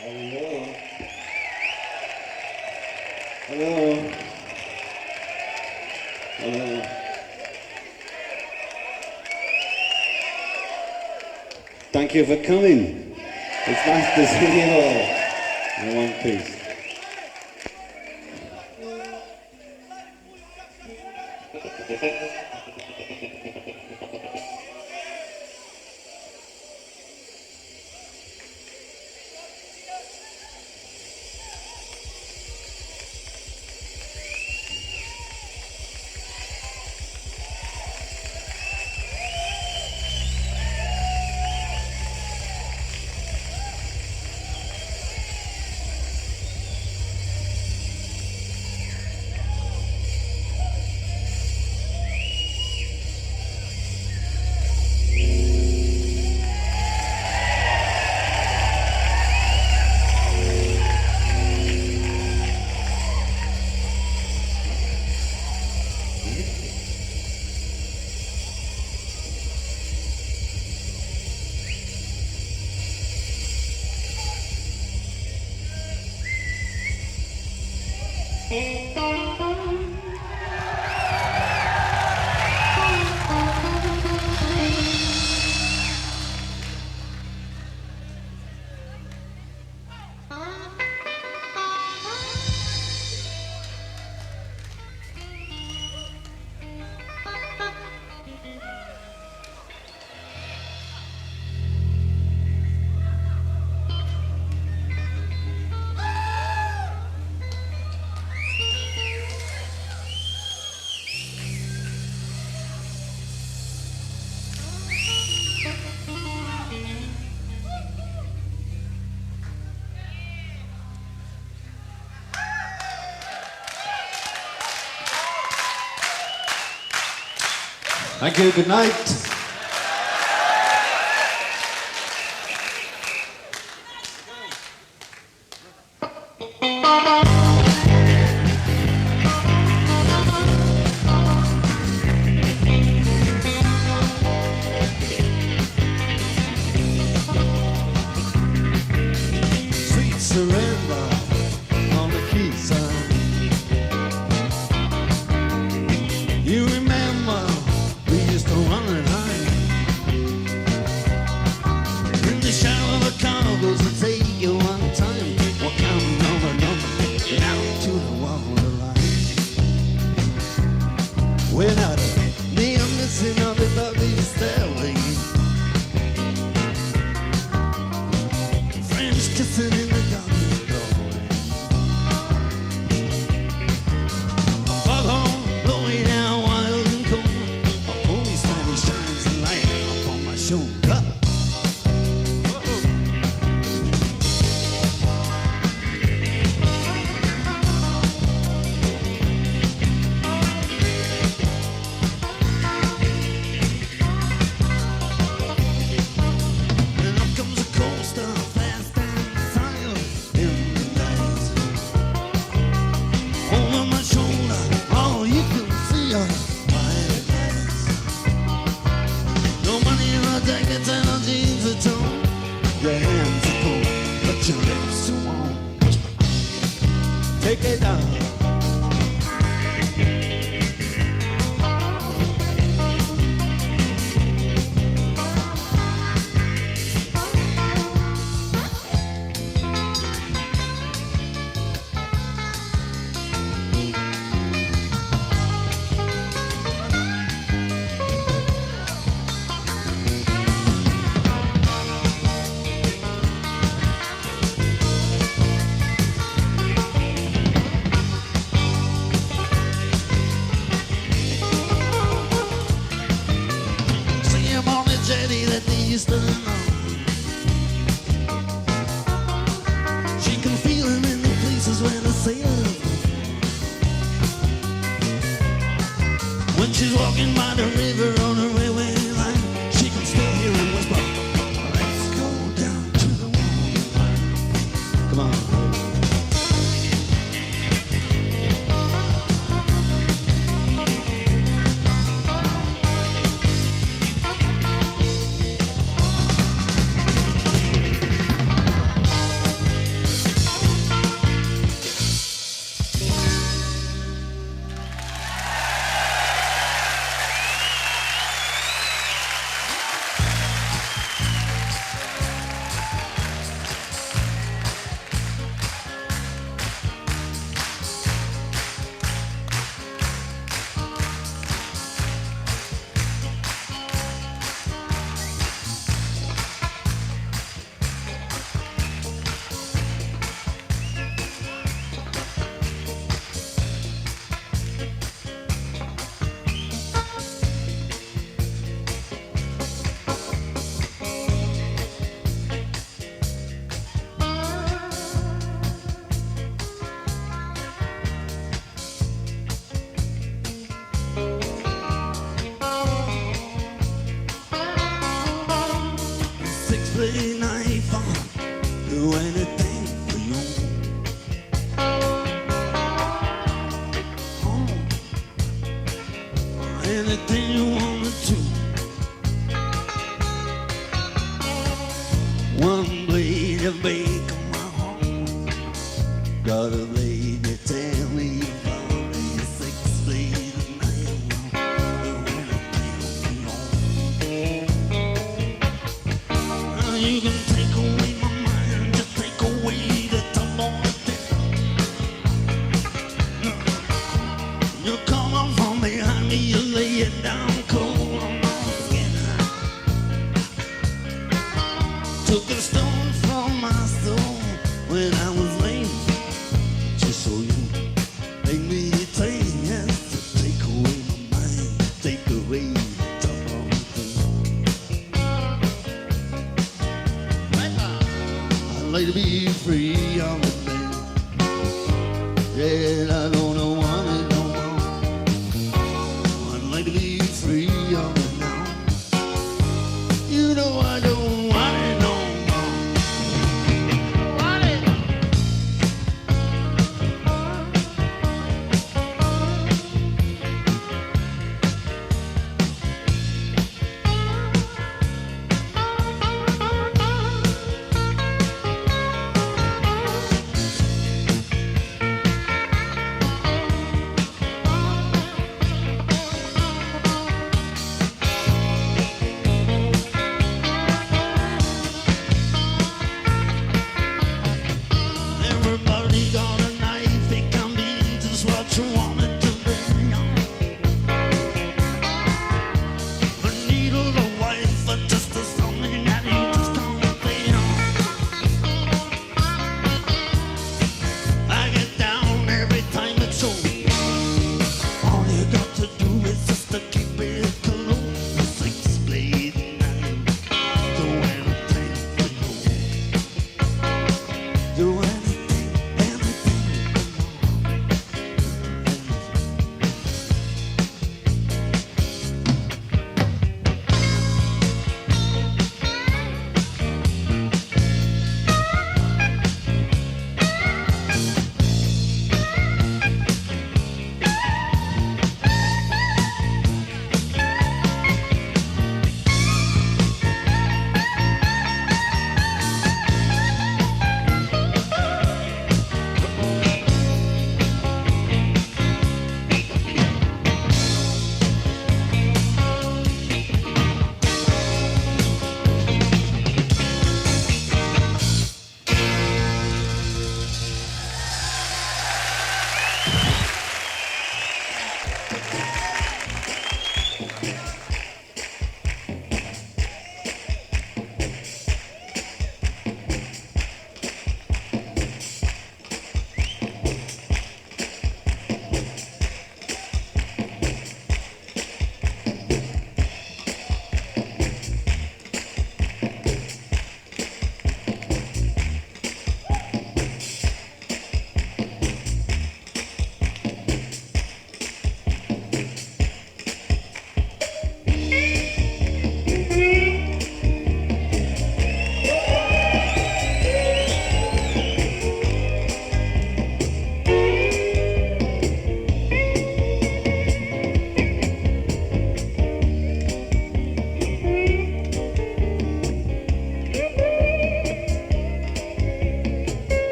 Hello. Hello. Hello. Thank you for coming. It's nice to see you all in one piece. Thank you, good night. Sweet surrender on the quayside. You remember we used to run and hide in the shadow of the cargoes that take you one time. We're counting on the number out to the waterline. Without me, I'm missing on the lovely stairway. Friends kissing in the garden doorway. Fog horn blowing out wild and cold. A policeman shines a light upon my shoulder. And up comes a coaster, fast and silent in the night. Over my shoulder, all you can see are white lights. No money in my jacket and our jeans are torn. Your hands are cold, but your lips are warm. Take it down. play knife on, do anything for you. Anything you wanted to. One blade of bacon, my home. Got a lady tell me you found a 6-blade knife. Now you can take away my mind, just take away the tumble. You come up from behind me, you lay it down cold on my skin. Took a stone from my soul when I was lame, just so you make me take yes to take away my mind, take away the trouble. I'd like to be free on the man. Yeah, I don't know want it no more. I'd like to be free on it now. You know I don't want it no more. Want it.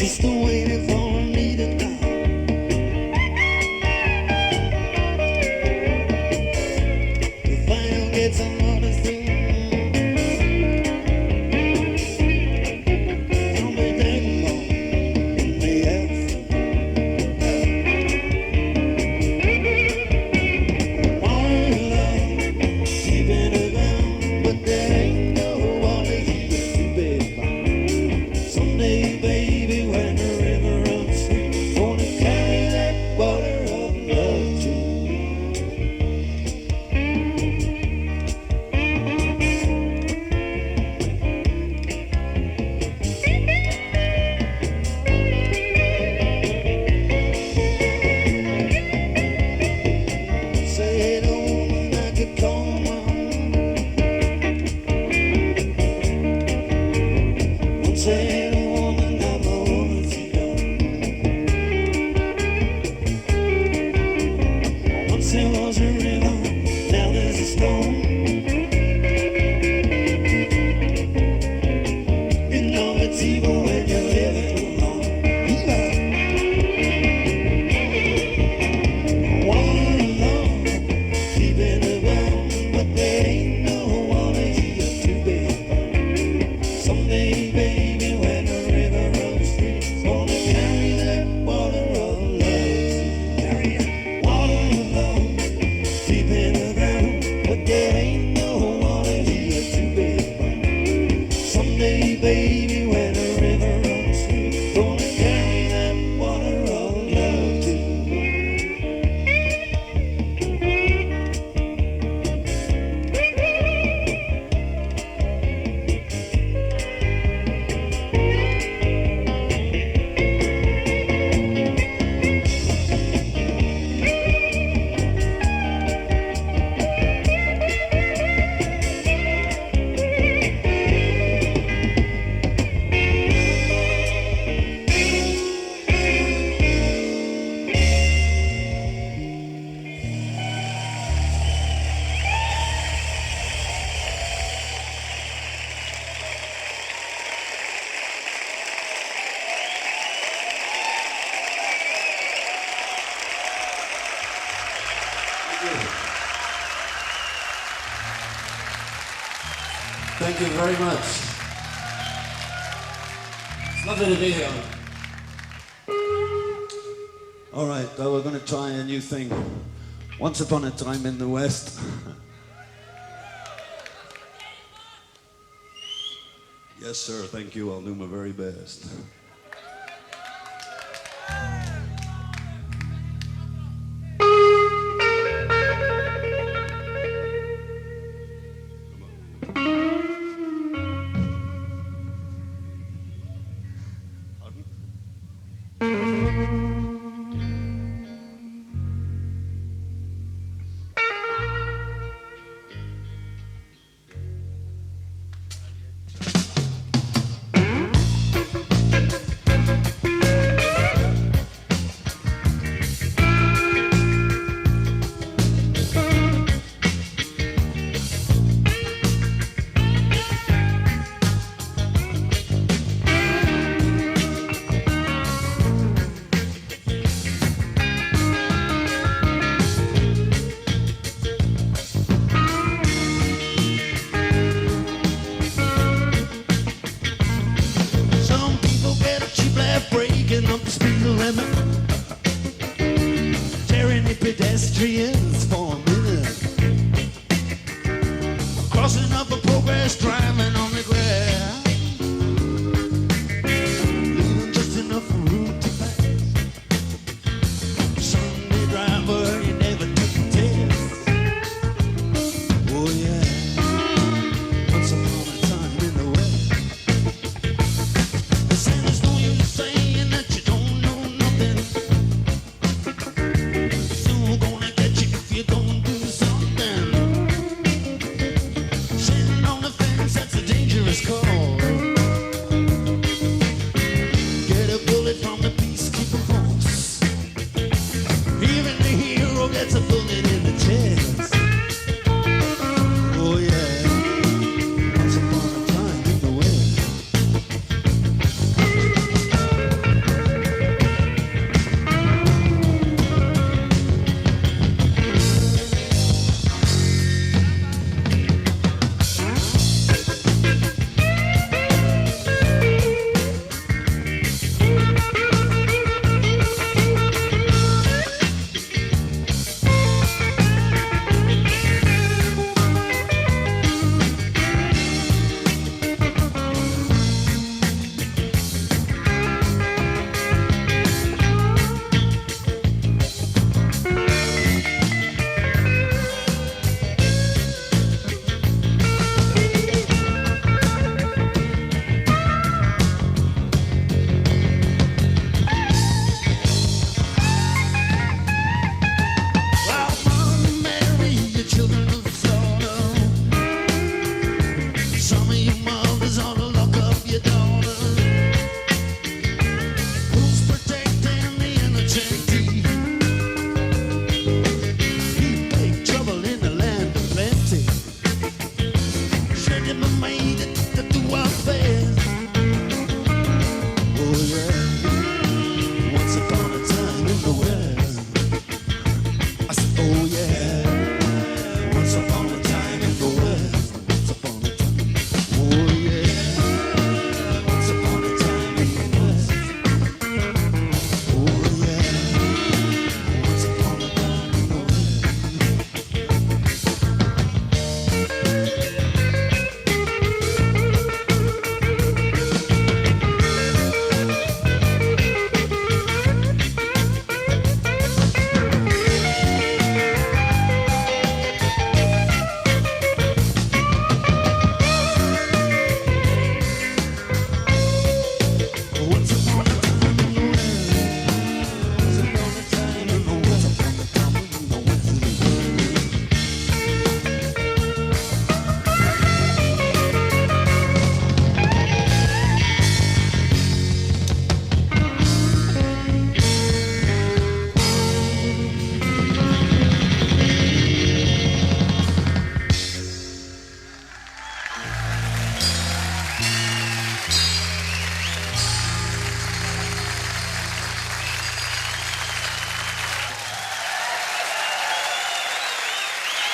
just waiting for me to die. If I don't get some other thing, I'll be dead alone in the house. One love, keeping it down, but there ain't no one here to be found. Someday, baby, when the river runs sweet, gonna carry that water of love to you. Say, hey, the woman I could call my own. Once I had a woman, now my woman's gone. Once there was a river, now there's a storm. You know it's evil when you're living alone. One love, keeping it round, but there ain't no one here to be found. Someday, baby, when the river runs free, gonna carry that water of love. Carry it. One love, keeping it round, but there ain't no one here to be found. Someday, baby, when the river runs free, gonna carry that water of love too. Thank you very much. It's lovely to be here. All right, well, we're going to try a new thing. Once upon a time in the West. Yes, sir, thank you. I'll do my very best.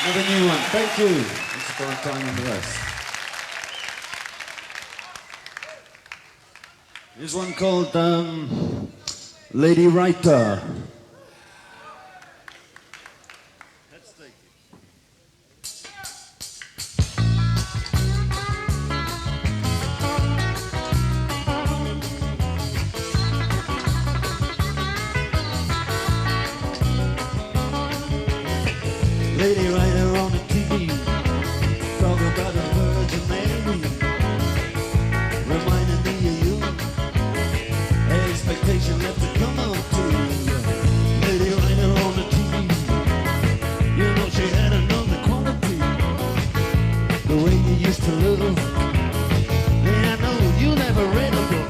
Another new one. Thank you. It's for time and the rest. Here's one called Lady Writer. Lady writer on the TV, talk about the Virgin Mary, reminding me of you, expectation left to come up to. Lady writer on the TV, you know she had another quality, the way you used to look. Yeah, I know you never read a book,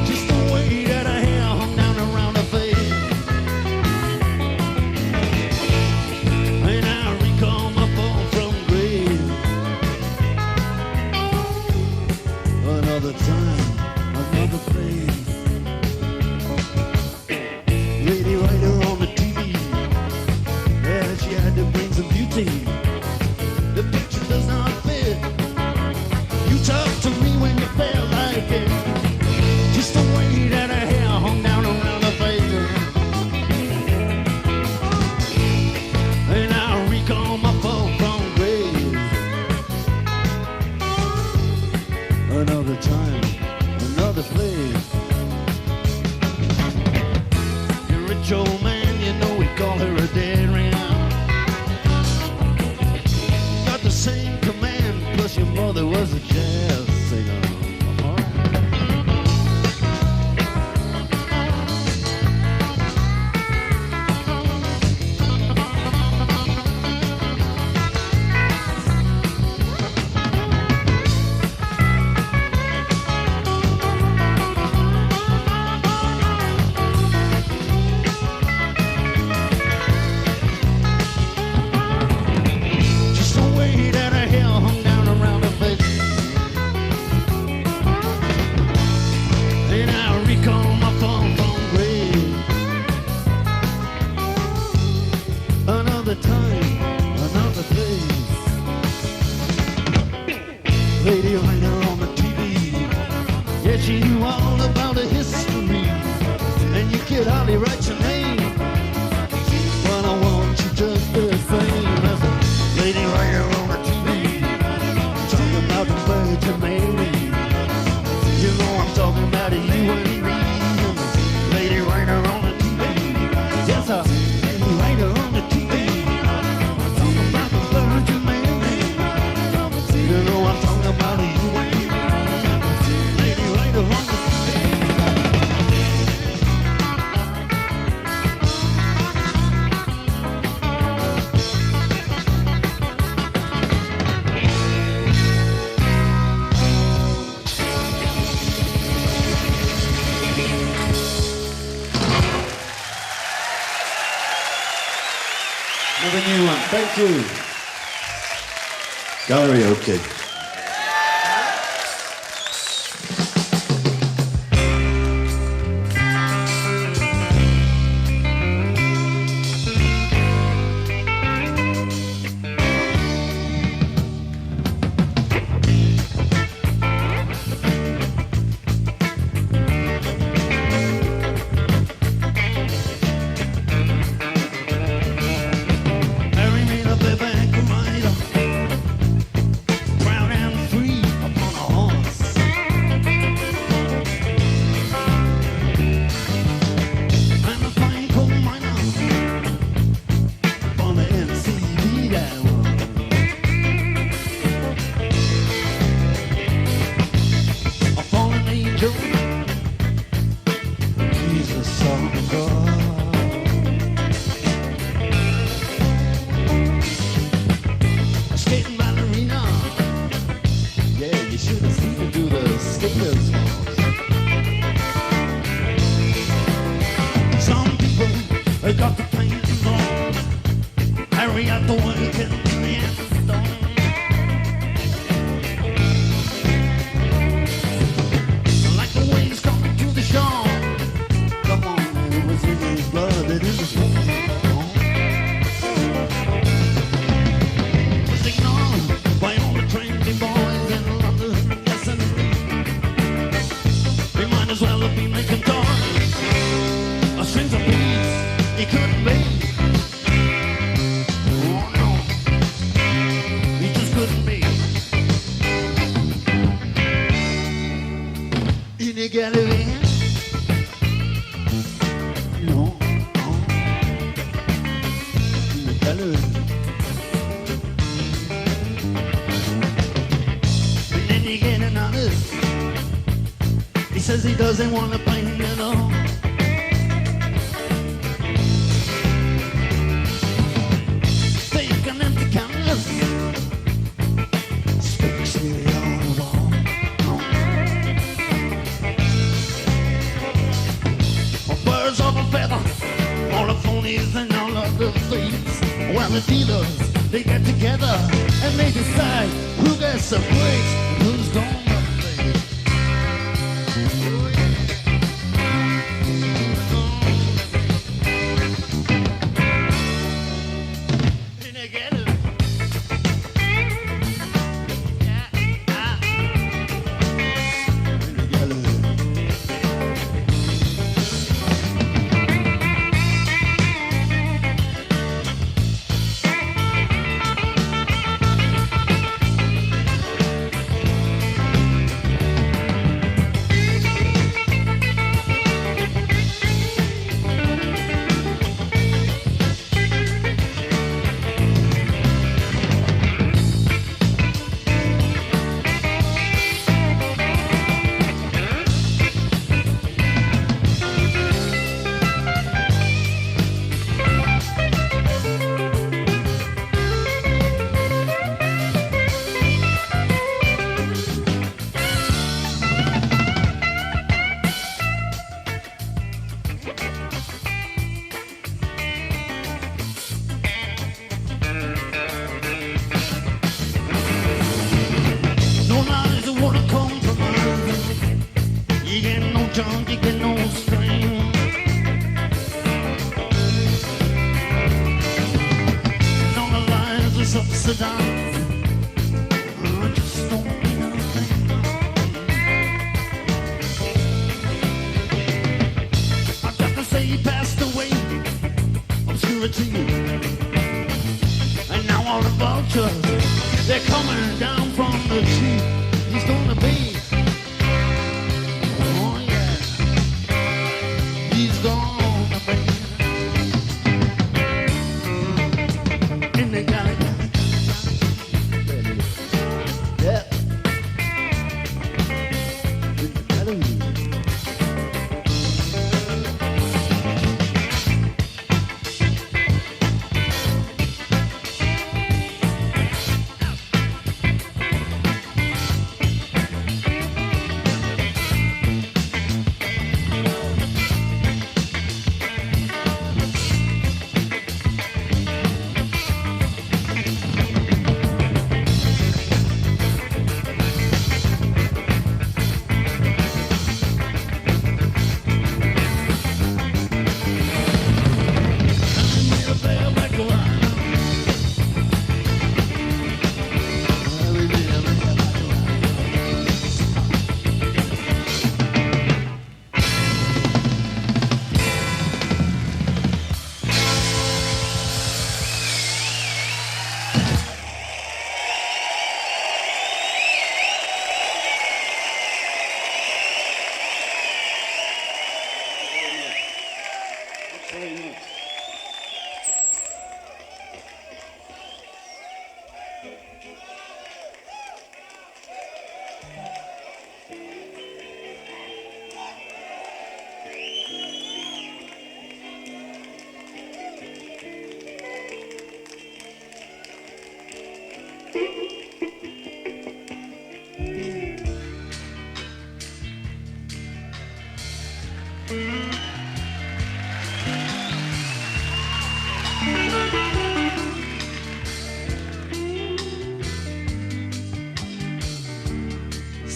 just the way that her hair hung down around her face. Another time, another place. Lady writer on the TV, yeah, she had to bring some beauty. The picture does not fit. You talked to me when you felt like it. Just the way that her hair hung down around her face. And I recall my fall from grace. Another time, another place. You're a rich old man, you know we call her a dead ram. Got the same command, plus your mother was a jazz singer. Lady writer on the TV, yeah, she knew all about the history, and you could hardly write your name. Well, I want you just the same as a lady writer on the TV, talking about the Virgin Mary. You know I'm talking about you and me. Lady writer on the TV, yes, a lady writer on the TV, talking about the Virgin Mary. You know I'm talking about you and me. Lady writer on the Another new one. Thank you. Gallery, okay. fella be making toys, strings of peas, he couldn't be. Oh no, he just couldn't be. In the gallery, no, in the gallery. And then you get another. He says he doesn't want to paint at all. Take an empty canvas, sticks me on the wall. Birds of a feather, all the phonies and all of the thieves. Well, the dealers, they get together and they decide who gets the breaks and who's gonna pay. You get no strain. No, the lines is upside down. I just don't mean nothing. I've got to say he passed away, obscurity. And now all the vultures, they're coming down from the tree. He's gonna be.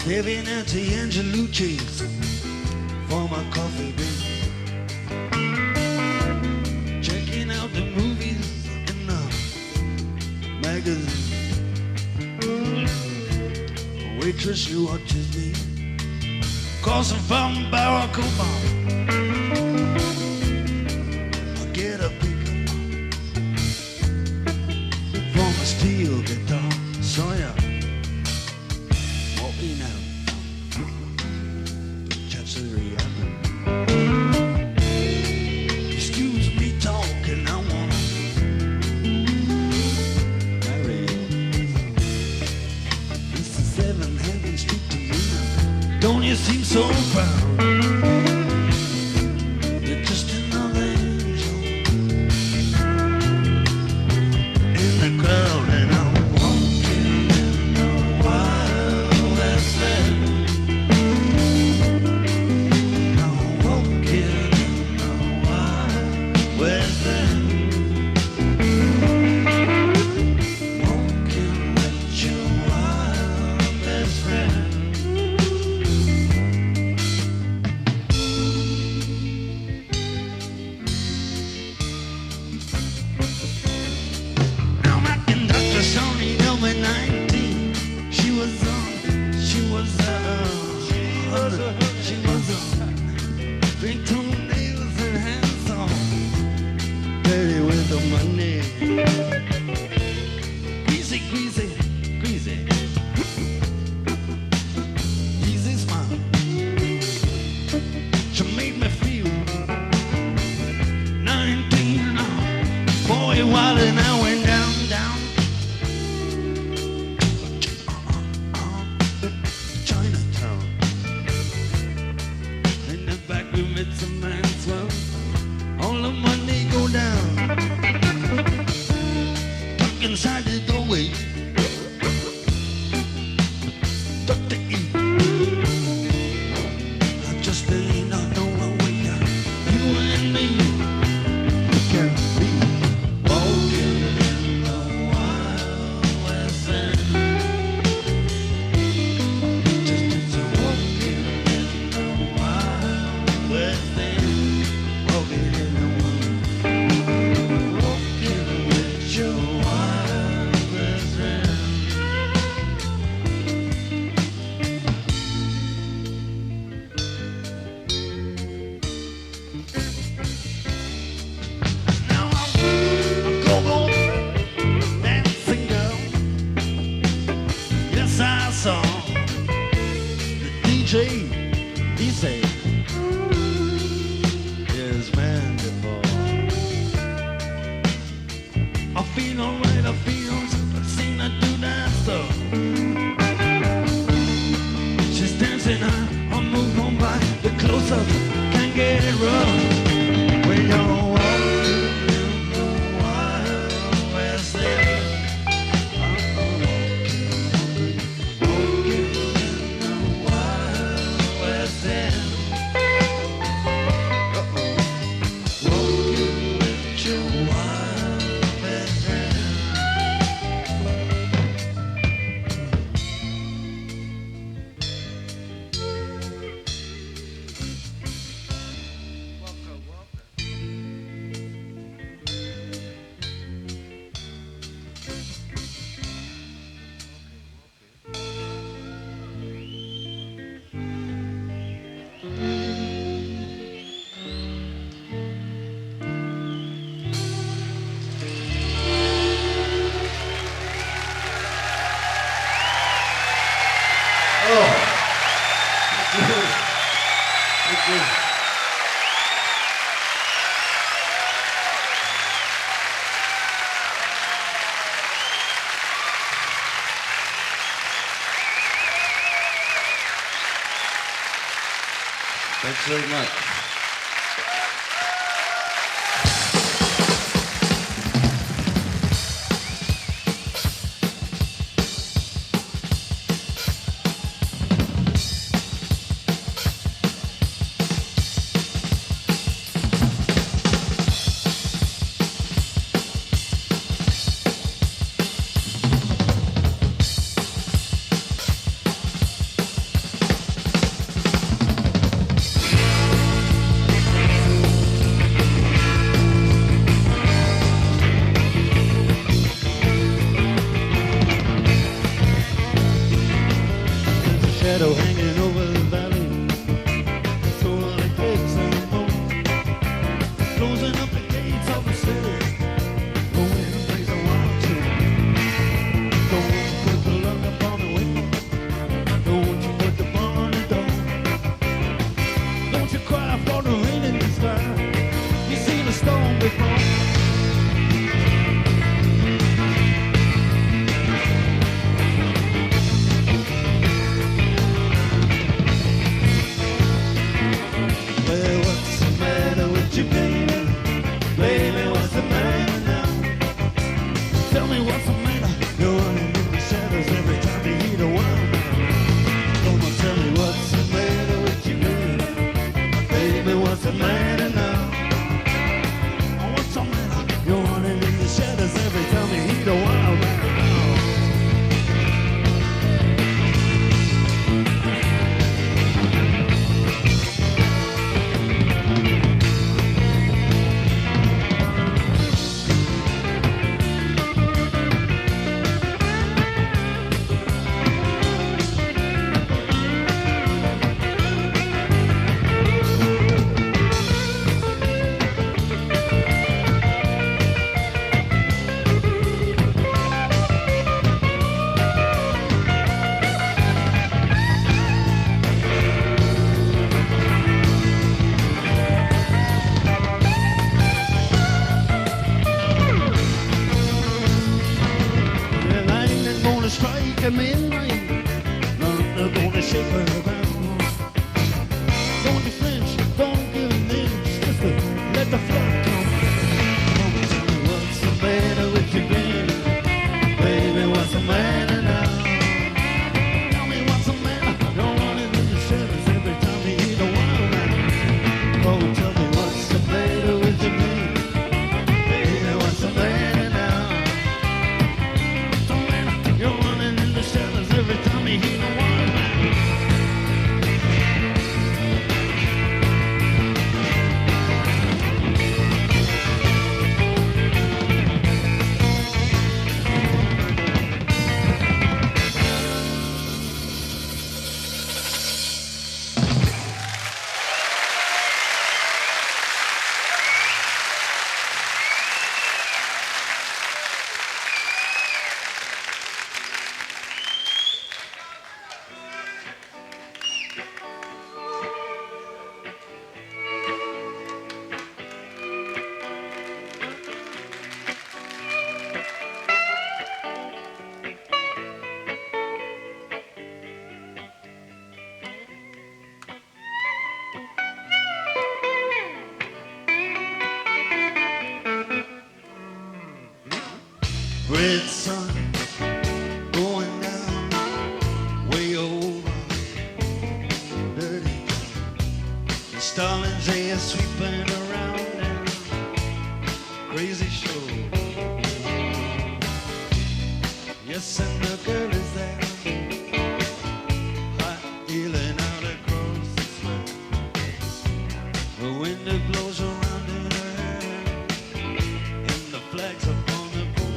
Staring at the Angelucci's for my coffee beans. Checking out the movies in the magazine. Waitress, you watches me, 'cause crossing from Barack Obama. I get a pickup from a steel guitar. So yeah, walking out, touch the reality. Excuse me talking, I wanna marry you. This is 7 Heaven Street to me. Don't you seem so proud? You're just another angel in the crowd, and I'm walking in the Wild West End. I'm walking in the Wild West End. Walking with your wild best friend. Now my conductor Sony Elmer 19. She was big toenails and handsome, dirty with the money, greasy, greasy, greasy, easy smile. She made me feel 19 now. Boy, while and I went down, down. Chinatown. In the back we met some man swell. All the money go down. Tuck inside the doorway. Tuck to eat. I just ain't not no way down. You and me can be walking in the Wild West End. Just as a walking in the Wild West End. Walking in the wild, walking with your wild best friend. Now I'm a go-go dancing girl. Yes, I saw the DJ. He said, "Yes, man, before I feel alright, I feel I've seen her do that stuff. She's dancing high, I move on by the close-up, can't get it rough. When you're walking in the Wild West End, I'm walking in the Wild West End. Walking with your wild best friend. Thanks very much. for the rain in the sky. You seen a storm before. Well, what's the matter with you, baby? Baby, what's the matter now? Tell me what's the matter. You're running in the shadows every time you hear the wild man. Come on, tell me what's the matter with you, baby? Baby, what's the matter now? Oh, what's the matter? You're running in the shadows every time you hear the wild man. Come in, rain. None gonna shake her down. Don't you flinch, don't give an inch. Just let the flood come. Come on, tell me what's the matter with you, baby? Baby, what's the matter now? Tell me what's the matter. You're running in the shadows every time you hear the wild man. Oh, tell me what's the matter with you, baby? Baby, what's the matter now? What's the matter? You're running in the shadows every time you hear the wild man. Red sun going down, way over dirty. The starlings they are sweeping around and crazy show. Yes, and the girl is there, hot healing out across the sweat. The wind that blows around in her hair, and the flags upon the pole.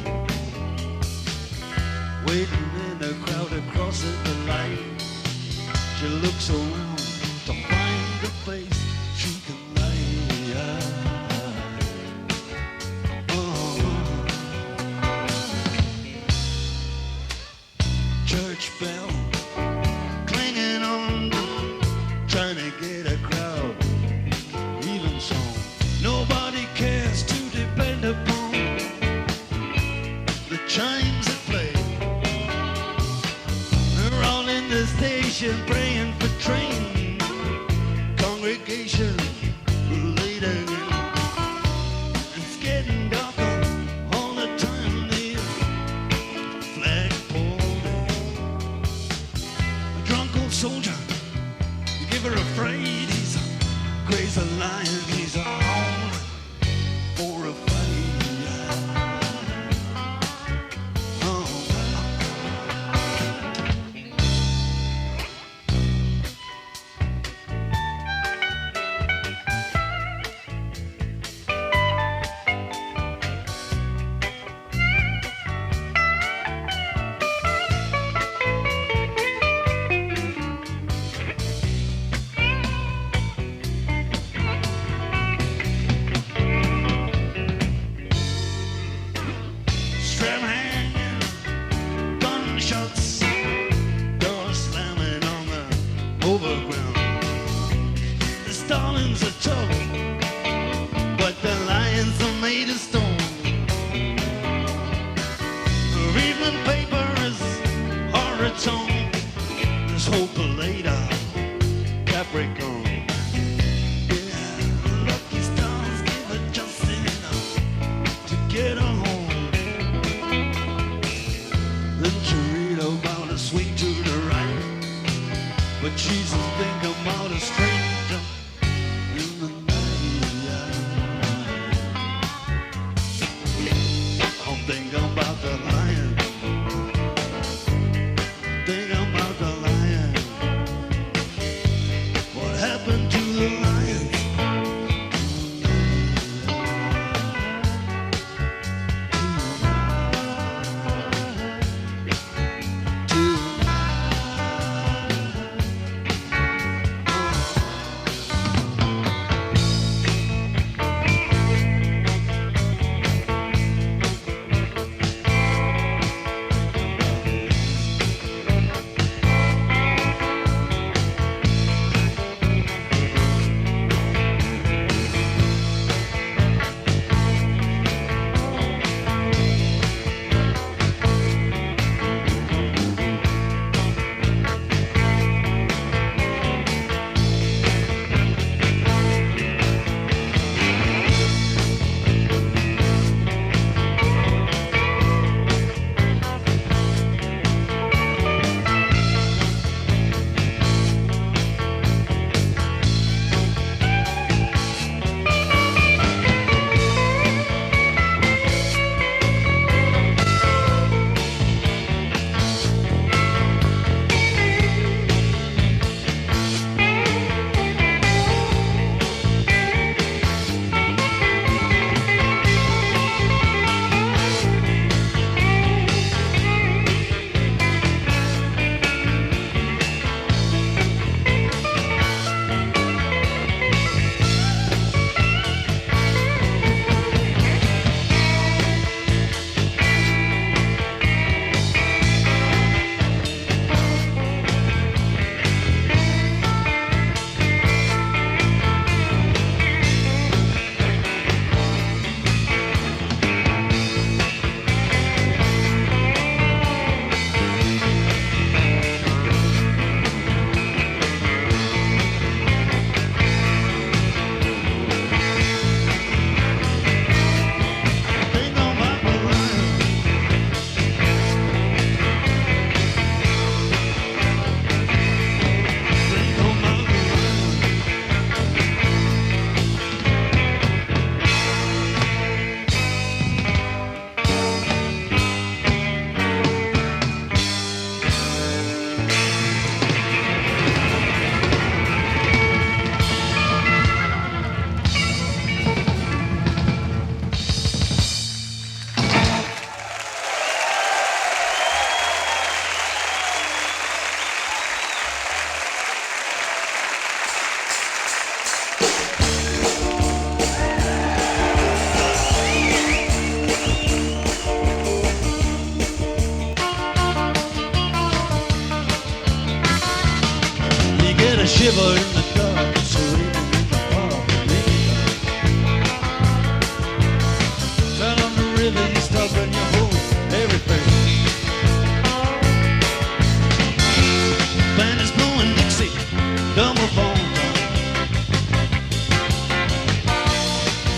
Waiting in the crowd across the line, she looks around to find a place she can lay. Church bell clinging on, trying to get a crowd. Even so, nobody cares to depend upon the chimes that play. They're all in the station praying for train. Congregation late again. It's getting darker all the time. The flag pulled in. A drunk old soldier, you give her a freight. He's a crazy lion. He's on for a fight.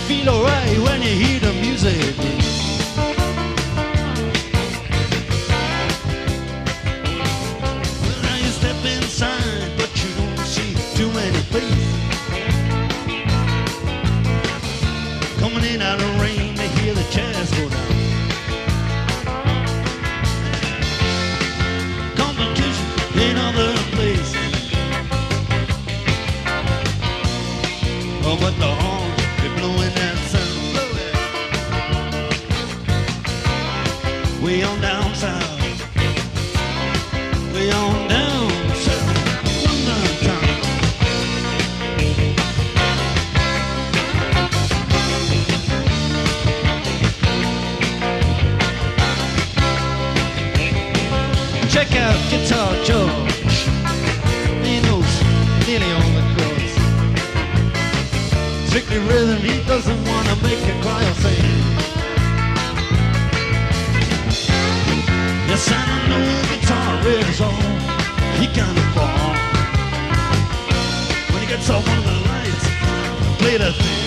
feel alright when you hear the music. Well, now you step inside, but you don't see too many faces. Coming in out of rain to hear the chairs go down. Competition in other places. Oh, but the horns, they're blowing that sound. Way on down south. Way on down south. London town. Check out Guitar George. He knows nearly all the chords. Strictly rhythm, he doesn't want to make you cry or sing. Yes, I know guitar is all he can afford. When he gets off one of the lights, play the thing.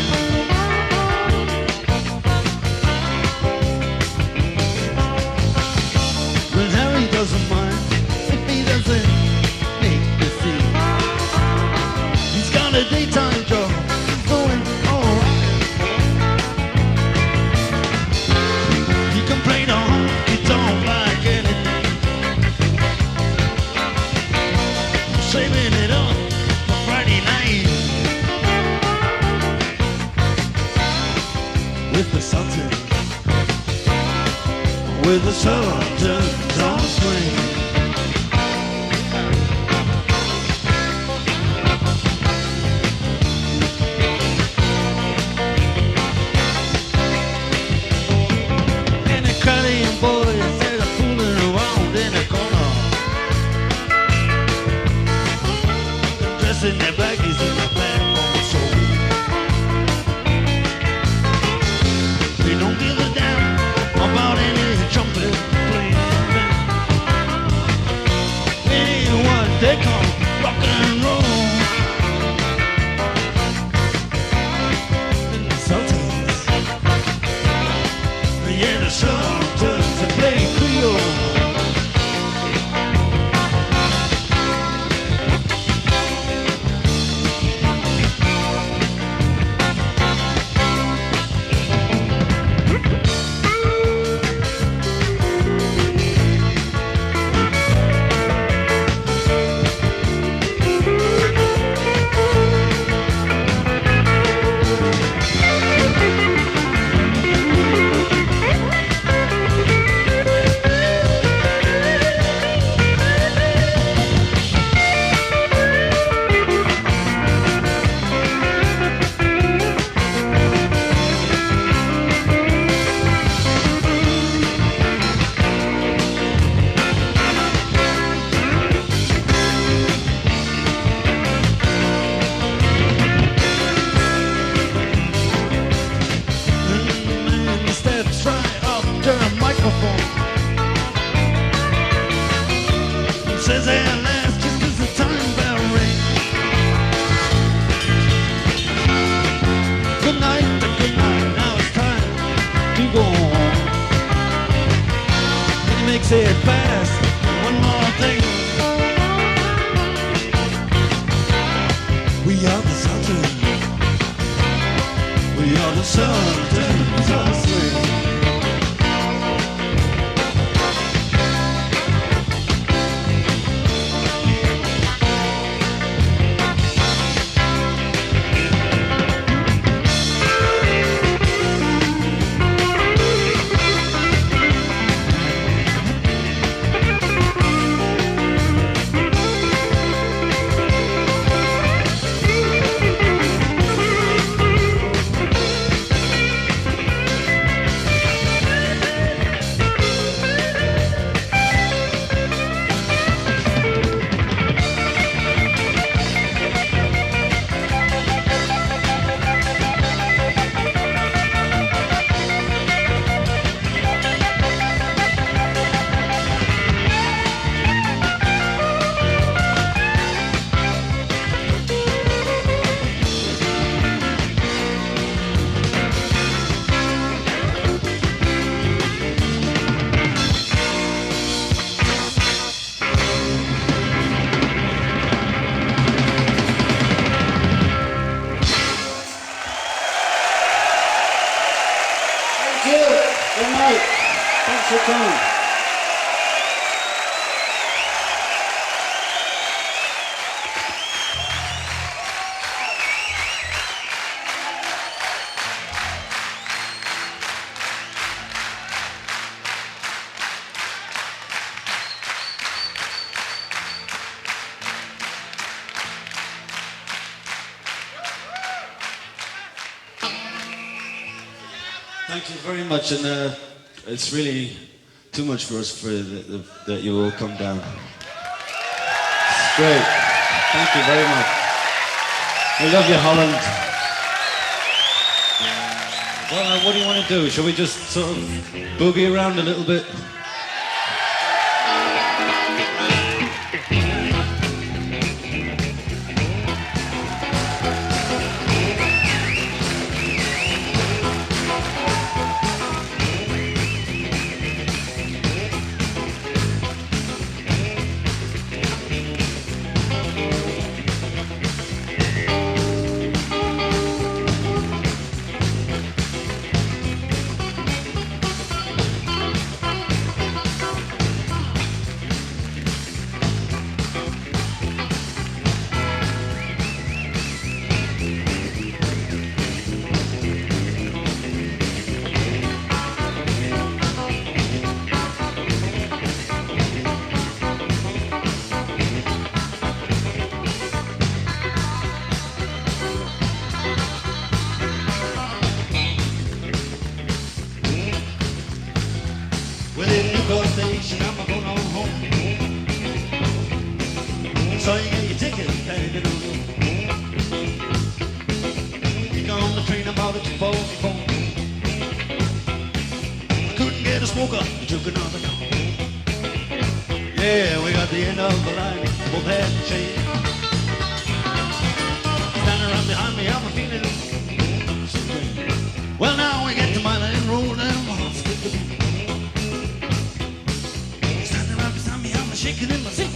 Well, Harry doesn't mind if he doesn't make the scene. He's got a daytime job, he's going alright. He can play the honky tonk like anything. Saving it up for Friday night with the Sultans. With the Sultans of Swing. And the crying boys, they're fooling around in the corner, dressing their baggies in the black on soul. They don't give a damn about any trumpet playing band. It ain't what they call rock and roll. And the Sultans, yeah, the Sultans, they play Creole. Says at last, just as the time bell rings. Good night, now it's time to go on. And he makes it fast, one more thing. We are the Sultans. We are the Sultans of Swing. Good night. Thanks for coming. Thank you very much, and it's really too much for us that you all come down. It's great. Thank you very much. We love you, Holland. Well, what do you want to do? Shall we just sort of boogie around a little bit? So you get your ticket, and you know. You got on the train about it to 44. I couldn't get a smoker, I took another call. Yeah, we got the end of the line, both had to change. Standing right behind me, I'm feeling so great. Well, now we get to my lane, roll down my heart, skip the beat. Standing right beside me, I'm shaking in my seat.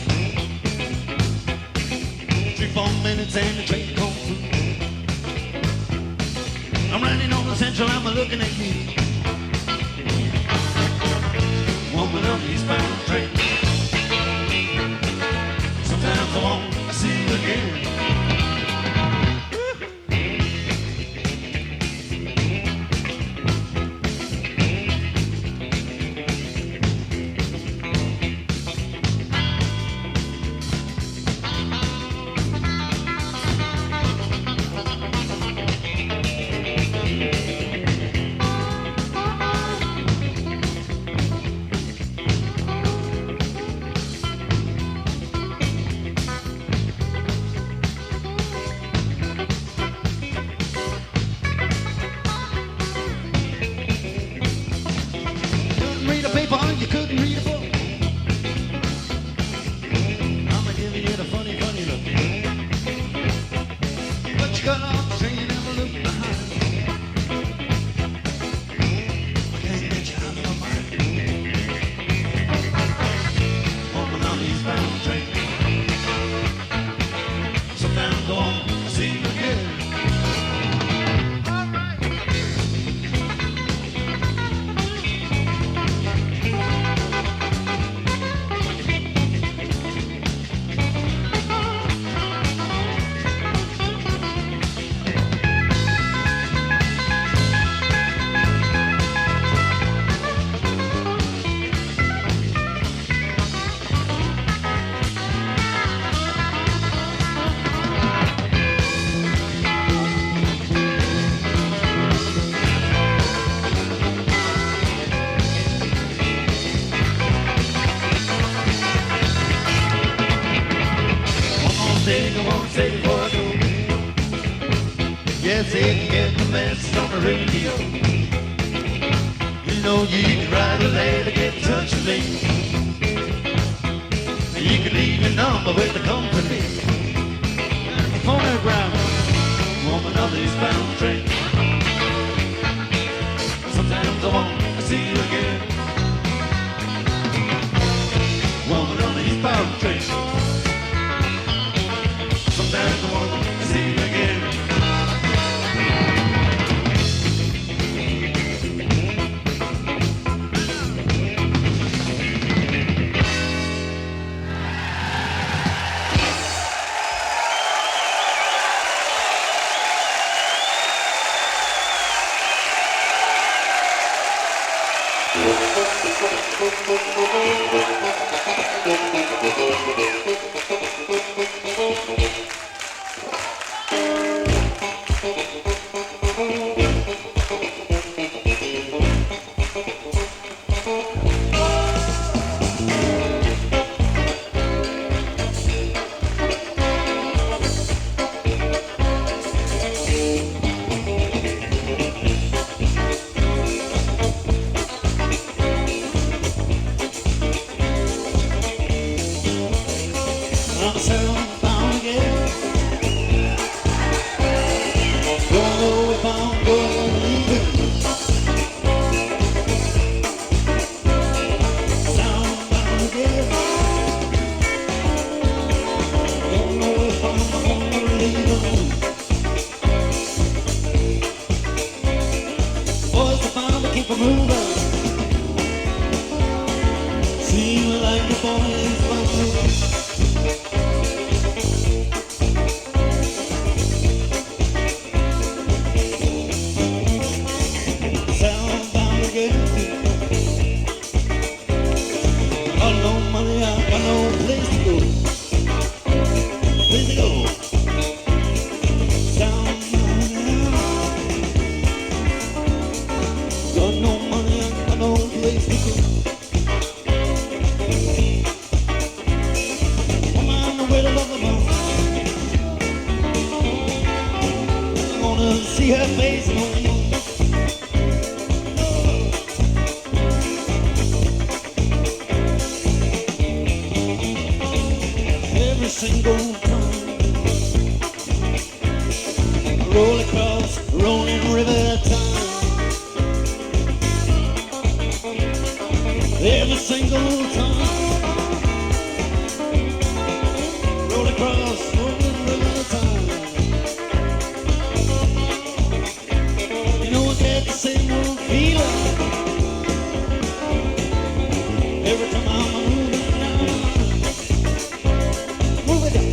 3-4 minutes and the train comes through. I'm riding on the Central, I'm looking at you. Woman on the Eastbound Train. Sometimes I want to see you again. You couldn't read a book. I'm giving you the funny, funny look. But you got off the train and never looked behind. I can't get you out of my mind. Woman on the Eastbound Train. Sometimes I want to see you again. Yes, they can get the message on the radio. You know you can write a letter, get in touch with me. You can leave your number with the company. Phonograph, woman of the Eastbound Train. Sometimes I want to see you again. Woman of the Eastbound Train. Sometimes I want to see you again. I'm southbound again. Don't know if I'm going to leave it. Southbound again. Don't know if I'm going to leave it. Boys are bound to keep a moving. Seem like the boys bound to move. See her face no more. Every single time roll across rolling river time. Every single time roll across rolling river time. The same old feeling every time I'm moving down. Move it down.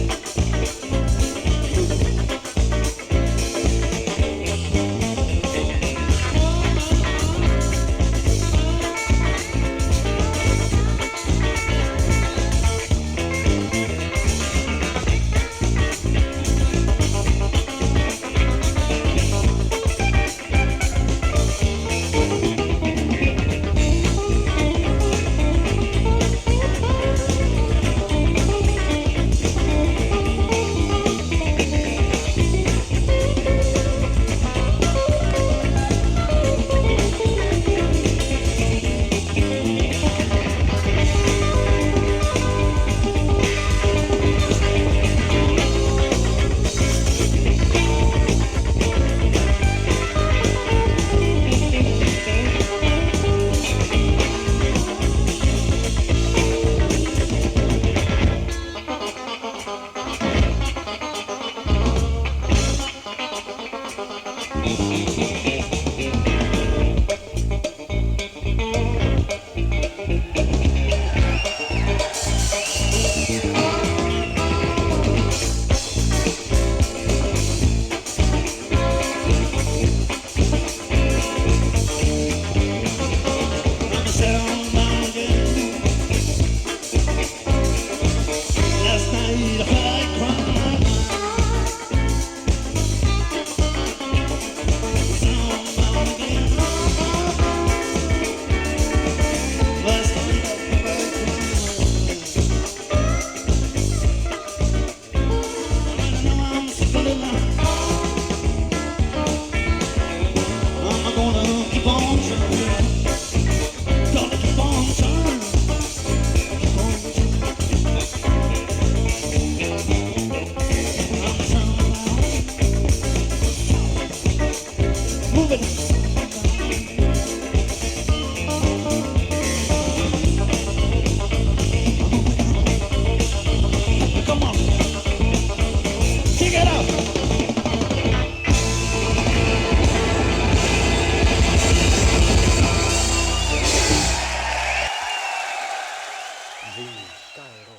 Vin, Cairo,